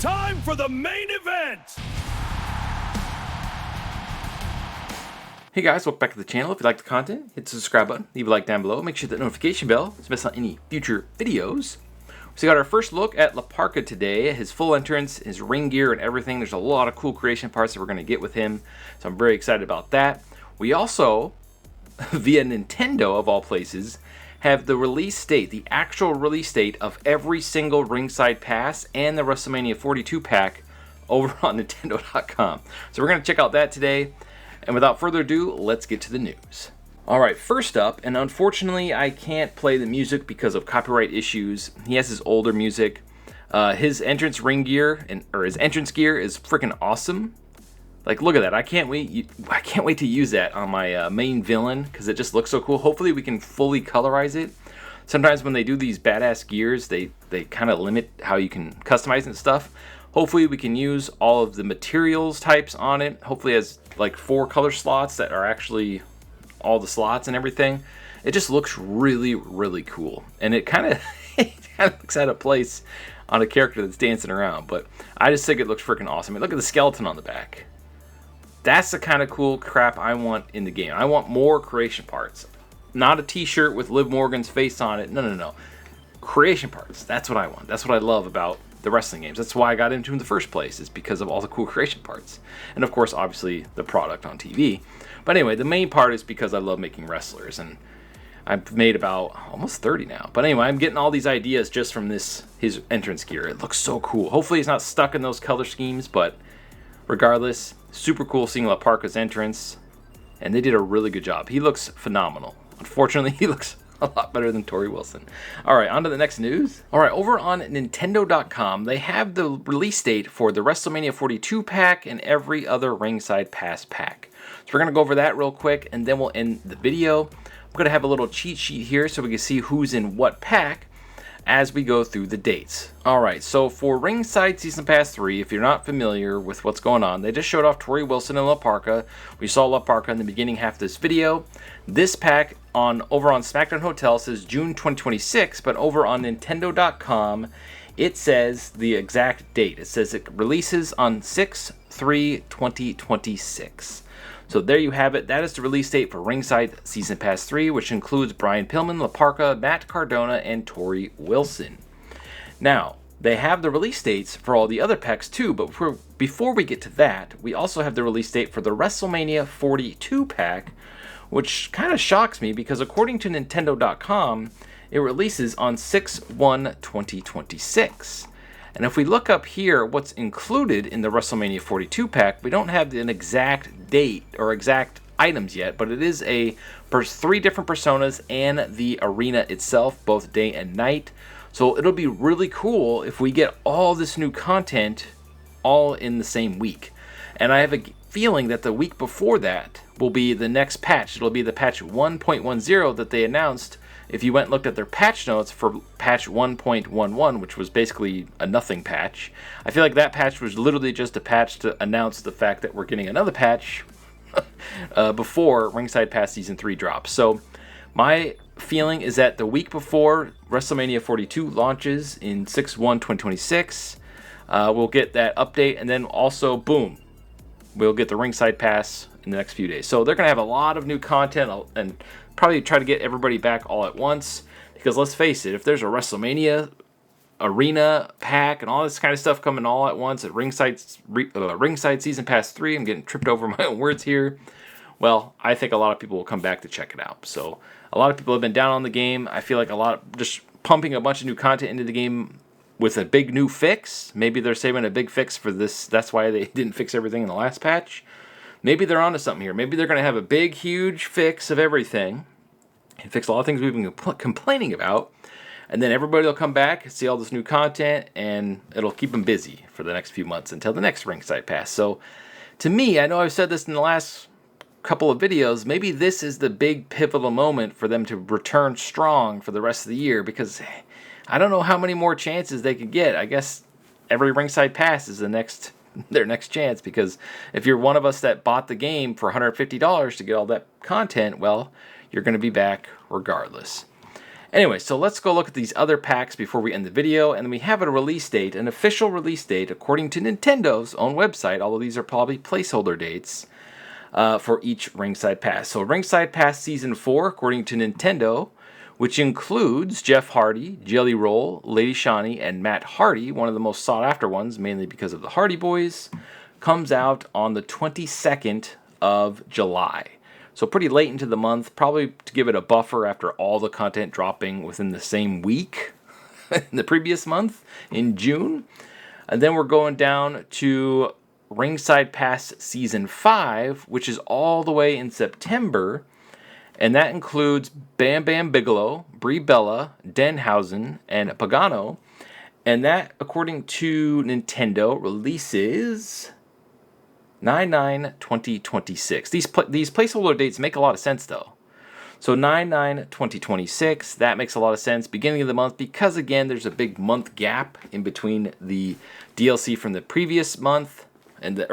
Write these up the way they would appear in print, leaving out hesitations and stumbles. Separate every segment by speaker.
Speaker 1: Time for the main event!
Speaker 2: Hey guys, welcome back to the channel. If you like the content, hit the subscribe button, leave a like down below, make sure that notification bell to miss on any future videos. So we got our first look at Parka today, his full entrance, his ring gear and everything. There's a lot of cool creation parts that we're going to get with him, so I'm very excited about that. We also, via Nintendo of all places, have the release date, the actual release date of every single Ringside Pass and the WrestleMania 42 pack over on Nintendo.com. So we're going to check out that today. And without further ado, let's get to the news. Alright, first up, and unfortunately I can't play the music because of copyright issues. He has his older music. His entrance ring gear, or his entrance gear is freaking awesome. Like, look at that. I can't wait to use that on my main villain because it just looks so cool. Hopefully we can fully colorize it. Sometimes when they do these badass gears, they kind of limit how you can customize and stuff. Hopefully we can use all of the materials types on it. Hopefully it has like 4 color slots that are actually all the slots and everything. It just looks really, really cool. And it kind of looks out of place on a character that's dancing around. But I just think it looks freaking awesome. I mean, look at the skeleton on the back. That's the kind of cool crap I want in the game. I want more creation parts. Not a t-shirt with Liv Morgan's face on it. No. Creation parts. That's what I want. That's what I love about the wrestling games. That's why I got into them in the first place, is because of all the cool creation parts. And of course, obviously, the product on TV. But anyway, the main part is because I love making wrestlers. And I've made about almost 30 now. But anyway, I'm getting all these ideas just from his entrance gear. It looks so cool. Hopefully it's not stuck in those color schemes, but regardless, super cool seeing Parka's entrance. And they did a really good job. He looks phenomenal. Unfortunately, he looks a lot better than Tori Wilson. Alright, on to the next news. Alright, over on Nintendo.com, they have the release date for the WrestleMania 42 pack and every other Ringside Pass pack. So we're going to go over that real quick, and then we'll end the video. I'm going to have a little cheat sheet here so we can see who's in what pack as we go through the dates. Alright, so for Ringside Season Pass 3, if you're not familiar with what's going on, they just showed off Tori Wilson and Parka. We saw Parka in the beginning half of this video. This pack over on SmackDown Hotel says June 2026, but over on Nintendo.com, it says the exact date. It says it releases on 6/3/2026. So there you have it. That is the release date for Ringside Season Pass 3, which includes Brian Pillman, Parka, Matt Cardona, and Tori Wilson. Now, they have the release dates for all the other packs too, but before we get to that, we also have the release date for the WrestleMania 42 pack, which kind of shocks me because according to Nintendo.com, it releases on 6/1/2026. And if we look up here what's included in the WrestleMania 42 pack, we don't have an exact date or exact items yet, but it is 3 different personas and the arena itself, both day and night. So it'll be really cool if we get all this new content all in the same week. And I have a feeling that the week before that will be the next patch. It'll be the patch 1.10 that they announced. If you went and looked at their patch notes for patch 1.11, which was basically a nothing patch, I feel like that patch was literally just a patch to announce the fact that we're getting another patch before Ringside Pass Season 3 drops. So my feeling is that the week before WrestleMania 42 launches in 6/1/2026, we'll get that update, and then also, boom, we'll get the Ringside Pass in the next few days. So they're going to have a lot of new content and probably try to get everybody back all at once. Because let's face it, if there's a WrestleMania arena pack and all this kind of stuff coming all at once at Ringside Season Pass 3, I'm getting tripped over my own words here. Well, I think a lot of people will come back to check it out. So a lot of people have been down on the game. I feel like just pumping a bunch of new content into the game with a big new fix. Maybe they're saving a big fix for this. That's why they didn't fix everything in the last patch. Maybe they're onto something here. Maybe they're going to have a big, huge fix of everything and fix a lot of things we've been complaining about. And then everybody will come back, see all this new content, and it'll keep them busy for the next few months until the next Ringside Pass. So to me, I know I've said this in the last couple of videos, maybe this is the big pivotal moment for them to return strong for the rest of the year, because I don't know how many more chances they could get. I guess every Ringside Pass is their next chance, because if you're one of us that bought the game for $150 to get all that content, well, you're going to be back regardless. Anyway, so let's go look at these other packs before we end the video, and then we have a release date, an official release date according to Nintendo's own website, although these are probably placeholder dates for each Ringside Pass. So Ringside Pass Season 4, according to Nintendo, which includes Jeff Hardy, Jelly Roll, Lady Shani, and Matt Hardy, one of the most sought after ones, mainly because of the Hardy Boys, comes out on the 22nd of July. So pretty late into the month, probably to give it a buffer after all the content dropping within the same week in the previous month in June. And then we're going down to Ringside Pass Season 5, which is all the way in September. And that includes Bam Bam Bigelow, Brie Bella, Denhausen, and Pagano. And that, according to Nintendo, releases 9/9/2026. These placeholder dates make a lot of sense, though. So 9/9/2026, that makes a lot of sense. Beginning of the month, because again, there's a big month gap in between the DLC from the previous month and the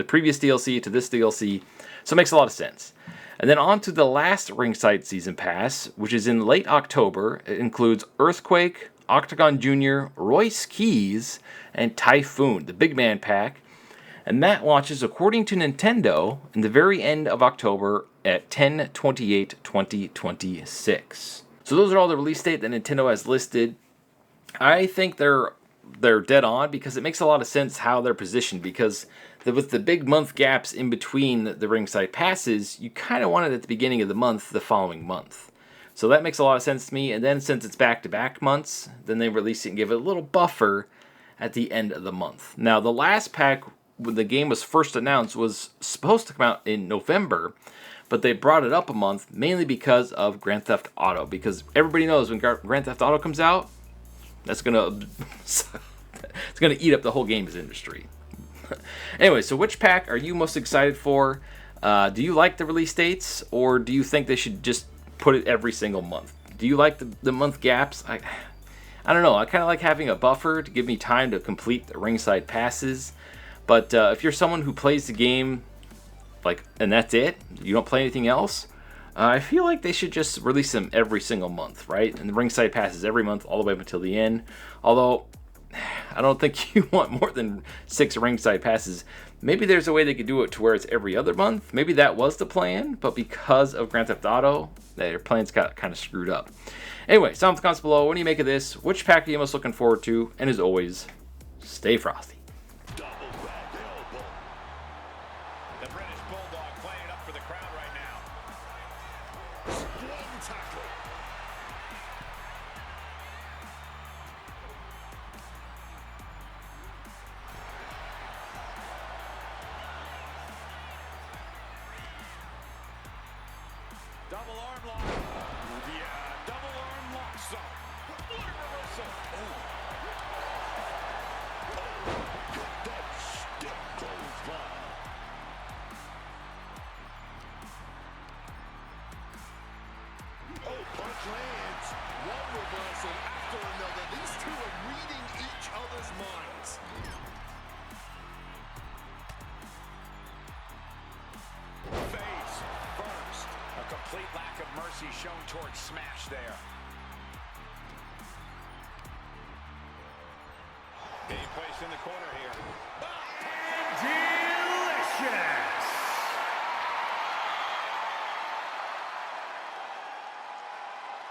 Speaker 2: previous DLC to this DLC. So it makes a lot of sense. And then on to the last Ringside Season Pass, which is in late October. It includes Earthquake, Octagon Jr., Royce Keys, and Typhoon, the Big Man Pack. And that launches, according to Nintendo, in the very end of October at 10/28/2026. So those are all the release date that Nintendo has listed. I think they're dead on because it makes a lot of sense how they're positioned, because with the big month gaps in between the Ringside Passes, you kind of want it at the beginning of the month the following month. So that makes a lot of sense to me. And then since it's back-to-back months, then they release it and give it a little buffer at the end of the month. Now, the last pack, when the game was first announced, was supposed to come out in November, but they brought it up a month mainly because of Grand Theft Auto, because everybody knows when Grand Theft Auto comes out, that's gonna eat up the whole games industry. Anyway, so which pack are you most excited for? Do you like the release dates, or do you think they should just put it every single month? Do you like the month gaps? I don't know. I kind of like having a buffer to give me time to complete the Ringside Passes. But if you're someone who plays the game, and that's it, you don't play anything else, I feel like they should just release them every single month, right? And the Ringside Passes every month, all the way up until the end. Although, I don't think you want more than 6 Ringside Passes. Maybe there's a way they could do it to where it's every other month. Maybe that was the plan, but because of Grand Theft Auto, their plans got kind of screwed up. Anyway, sound in the comments below. What do you make of this? Which pack are you most looking forward to? And as always, stay frosty.
Speaker 1: The British Bulldog playing up for the crowd right now. Strong tackle. Double arm lock. Yeah, double arm lock. So, what a reversal. That stiff clothesline. Oh, punch lands. One reversal after another. These two are reading each other's minds. Face first. A complete lack of mercy shown towards Smash there. Being placed in the corner here. And delicious!